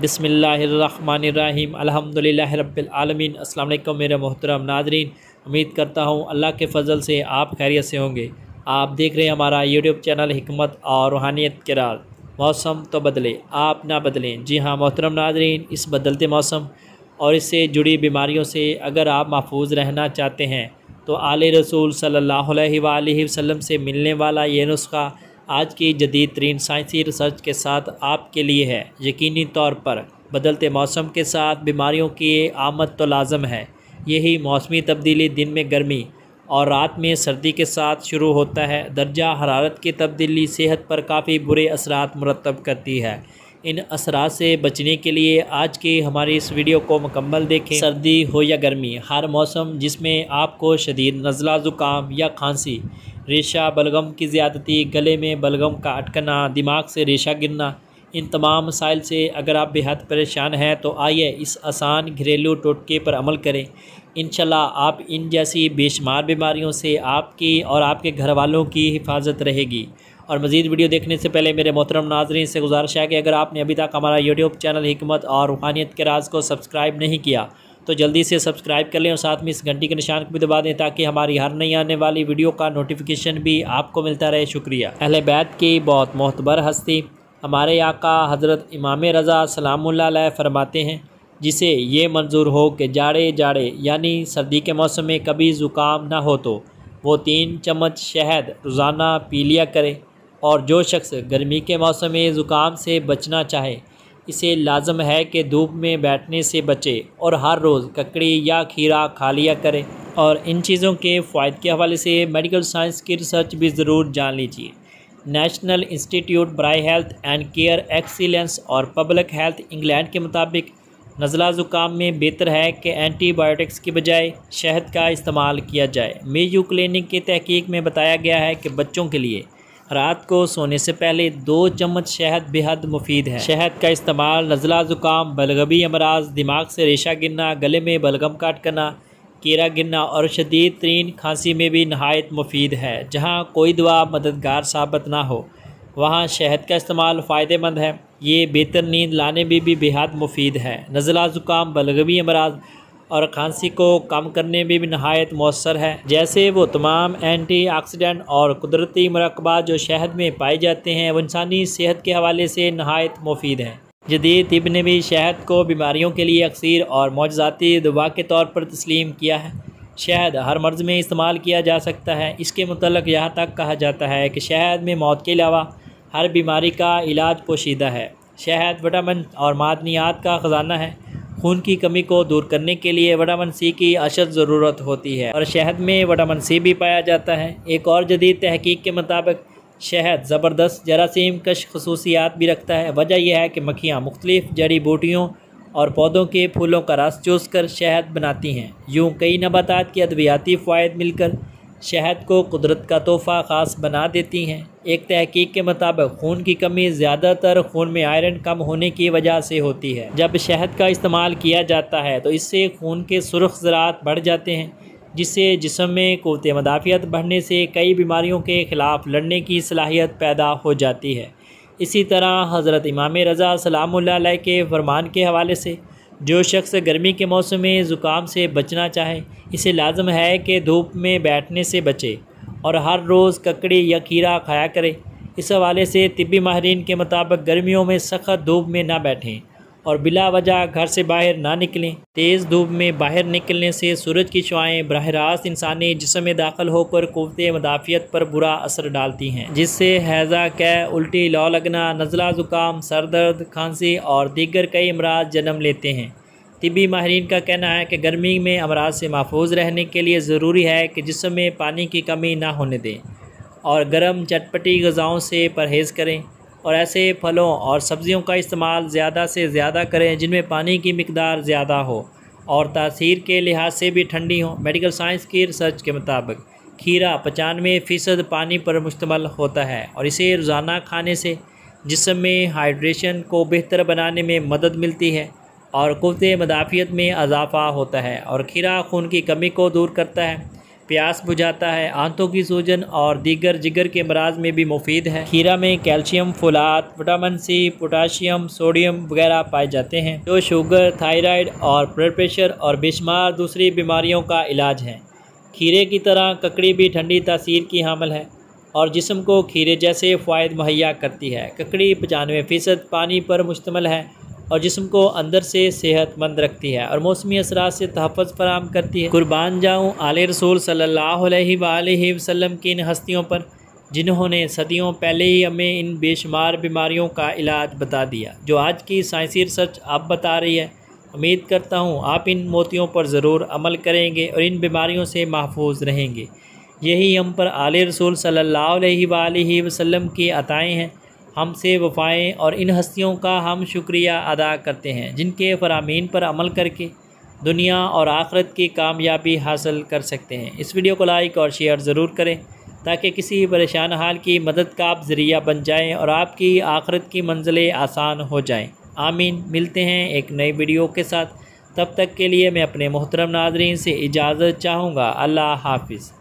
बिस्मिल्लाहिर्रहमानिर्रहीम अल्हम्दुलिल्लाहि रब्बिल आलमीन। अस्सलाम वालेकुम मेरे मोहतरम नाज़रीन, उम्मीद करता हूँ अल्लाह के फ़ज़ल से आप खैरियत से होंगे। आप देख रहे हैं हमारा यूट्यूब चैनल हिकमत और रूहानियत के राज। मौसम तो बदले आप ना बदलें। जी हाँ मोहतरम नाज़रीन, इस बदलते मौसम और इससे जुड़ी बीमारियों से अगर आप महफूज रहना चाहते हैं तो आले रसूल सल्लल्लाहु अलैहि वसल्लम से मिलने वाला ये नुस्खा आज की जदीद तरीन साइंसी रिसर्च के साथ आपके लिए है। यकीनी तौर पर बदलते मौसम के साथ बीमारियों की आमद तो लाजम है। यही मौसमी तब्दीली दिन में गर्मी और रात में सर्दी के साथ शुरू होता है। दर्जा हरारत की तब्दीली सेहत पर काफ़ी बुरे असरात मुरतब करती है। इन असरात से बचने के लिए आज की हमारी इस वीडियो को मुकम्मल देखें। सर्दी हो या गर्मी, हर मौसम जिसमें आपको शदीद नज़ला ज़ुकाम या खांसी, रेशा बलगम की ज़्यादती, गले में बलगम का अटकना, दिमाग से रेशा गिरना, इन तमाम मसाइल से अगर आप बेहद परेशान हैं तो आइए इस आसान घरेलू टोटके पर अमल करें। इंशाल्लाह आप इन जैसी बेशुमार बीमारियों से आपकी और आपके घर वालों की हिफाजत रहेगी। और मज़ीद वीडियो देखने से पहले मेरे मोहतरम नाज़रीन से गुजारिश है कि अगर आपने अभी तक हमारा यूट्यूब चैनल हिकमत और रूहानियत के राज को सब्सक्राइब नहीं किया तो जल्दी से सब्सक्राइब कर लें और साथ में इस घंटी के निशान को भी दबा दें ताकि हमारी हर नई आने वाली वीडियो का नोटिफिकेशन भी आपको मिलता रहे। शुक्रिया। अहले बैत की बहुत मोहतबर हस्ती हमारे आका हज़रत इमाम रज़ा सलामुल्लाह अलैह फरमाते हैं, जिसे ये मंजूर हो कि जाड़े जाड़े यानी सर्दी के मौसम में कभी ज़ुकाम ना हो तो वो 3 चम्मच शहद रोज़ाना पी लिया करे। और जो शख्स गर्मी के मौसम में ज़ुकाम से बचना चाहे इसे लाजम है कि धूप में बैठने से बचे और हर रोज़ ककड़ी या खीरा खा लिया करे। और इन चीज़ों के फ़ायदे के हवाले से मेडिकल साइंस की रिसर्च भी ज़रूर जान लीजिए। नेशनल इंस्टीट्यूट ब्राई हेल्थ एंड केयर एक्सीलेंस और पब्लिक हेल्थ इंग्लैंड के मुताबिक नज़ला ज़ुकाम में बेहतर है कि एंटीबायोटिक्स की बजाय शहद का इस्तेमाल किया जाए। मेयो क्लिनिक की तहकीक में बताया गया है कि बच्चों के लिए रात को सोने से पहले 2 चम्मच शहद बेहद मुफीद है। शहद का इस्तेमाल नज़ला ज़ुकाम, बलगमी अमराज, दिमाग से रेशा गिरना, गले में बलगम का अटकना, कीड़ा गिरना और शदीद तरीन खांसी में भी नहायत मुफीद है। जहाँ कोई दवा मददगार साबित ना हो वहाँ शहद का इस्तेमाल फ़ायदेमंद है। ये बेहतर नींद लाने में भी बेहद मुफीद है। नज़ला ज़ुकाम, बलगमी अमराज और खांसी को कम करने में भी नहायत मौसर है। जैसे वो तमाम एंटीऑक्सीडेंट और कुदरती मरकबात जो शहद में पाए जाते हैं वो इंसानी सेहत के हवाले से नहायत मुफीद हैं। जदीद तिब ने भी शहद को बीमारियों के लिए अक्सर और मौजज़ाती दवा के तौर पर तस्लीम किया है। शहद हर मर्ज़ में इस्तेमाल किया जा सकता है। इसके मुतल्लिक़ यहाँ तक कहा जाता है कि शहद में मौत के अलावा हर बीमारी का इलाज पोशीदा है। शहद विटामिन और मादनियात का ख़जाना है। खून की कमी को दूर करने के लिए विटामिन सी की अशद ज़रूरत होती है और शहद में विटामिन सी भी पाया जाता है। एक और जदीद तहकीक के मुताबिक शहद ज़बरदस्त जरासीम कश खसूसियात भी रखता है। वजह यह है कि मक्खियाँ मुख्तलिफ़ जड़ी बूटियों और पौधों के फूलों का रस चूस कर शहद बनाती हैं। यूँ कई नबातात के अद्वियाती फ़ायदे मिलकर शहद को कुदरत का तोहफ़ा ख़ास बना देती हैं। एक तहकीक के मुताबिक खून की कमी ज़्यादातर खून में आयरन कम होने की वजह से होती है। जब शहद का इस्तेमाल किया जाता है तो इससे खून के सुर्ख ज़रात बढ़ जाते हैं, जिससे जिस्म में क़ुव्वत मदाफ़ियत बढ़ने से कई बीमारियों के ख़िलाफ़ लड़ने की सलाहियत पैदा हो जाती है। इसी तरह हज़रत इमाम रज़ा सलामुल्लाह अलैह के फरमान के हवाले से जो शख्स गर्मी के मौसम में ज़ुकाम से बचना चाहे इसे लाजम है कि धूप में बैठने से बचे और हर रोज़ ककड़ी या खीरा खाया करे। इस हवाले से तिब्बी माहिरीन के मुताबिक गर्मियों में सख्त धूप में ना बैठें और बिला वजह घर से बाहर ना निकलें। तेज़ धूप में बाहर निकलने से सूरज की शुआएँ बराह रास्त इंसानी जिस्म में दाखिल होकर क़ुव्वत मदाफ़ियत पर बुरा असर डालती हैं, जिससे हैज़ा, कै, उल्टी, लौ लगना, नज़ला ज़ुकाम, सर दर्द, खांसी और दीगर कई अमराज जन्म लेते हैं। तिब्बी माहिरीन का कहना है कि गर्मी में अमराज से महफूज रहने के लिए ज़रूरी है कि जिस्म में पानी की कमी ना होने दें और गर्म चटपटी ग़िज़ाओं से परहेज़ करें और ऐसे फलों और सब्ज़ियों का इस्तेमाल ज़्यादा से ज़्यादा करें जिनमें पानी की मिकदार ज़्यादा हो और तासीर के लिहाज से भी ठंडी हो। मेडिकल साइंस की रिसर्च के मुताबिक खीरा 95% पानी पर मुश्तमिल होता है और इसे रोज़ाना खाने से जिस्म में हाइड्रेशन को बेहतर बनाने में मदद मिलती है और क़ुव्वत मदाफ़ियत में इजाफ़ा होता है। और खीरा खून की कमी को दूर करता है। प्यास बुझाता है, आंतों की सूजन और दीगर जिगर के मराज में भी मुफीद है। खीरा में calcium, folate, vitamin C, potassium, sodium वगैरह पाए जाते हैं जो शुगर, थायराइड और ब्लड प्रेशर और बेशुमार दूसरी बीमारियों का इलाज है। खीरे की तरह ककड़ी भी ठंडी तासीर की हामिल है और जिस्म को खीरे जैसे फ़ायदे मुहैया करती है। ककड़ी 95% पानी पर मुश्तमिल है और जिस्म को अंदर से सेहतमंद रखती है और मौसमी असरात से तहफ़्फ़ुज़ फराहम करती है। कुर्बान जाऊँ आले रसूल सल्लल्लाहु अलैहि वसल्लम की इन हस्तियों पर जिन्होंने सदियों पहले ही हमें इन बेशुमार बीमारियों का इलाज बता दिया जो आज की साइंसी रिसर्च अब बता रही है। उम्मीद करता हूँ आप इन मोतियों पर ज़रूर अमल करेंगे और इन बीमारियों से महफूज रहेंगे। यही हम पर आले रसूल सल्लल्लाहु अलैहि वसल्लम की अताएँ हैं, हमसे वफ़ाएँ और इन हस्तियों का हम शुक्रिया अदा करते हैं जिनके फरामीन पर अमल करके दुनिया और आखिरत की कामयाबी हासिल कर सकते हैं। इस वीडियो को लाइक और शेयर ज़रूर करें ताकि किसी परेशान हाल की मदद का आप ज़रिया बन जाएँ और आपकी आखिरत की मंजिलें आसान हो जाएँ। आमीन। मिलते हैं एक नई वीडियो के साथ, तब तक के लिए मैं अपने मोहतरम नाज़रीन से इजाज़त चाहूँगा। अल्लाह हाफिज़।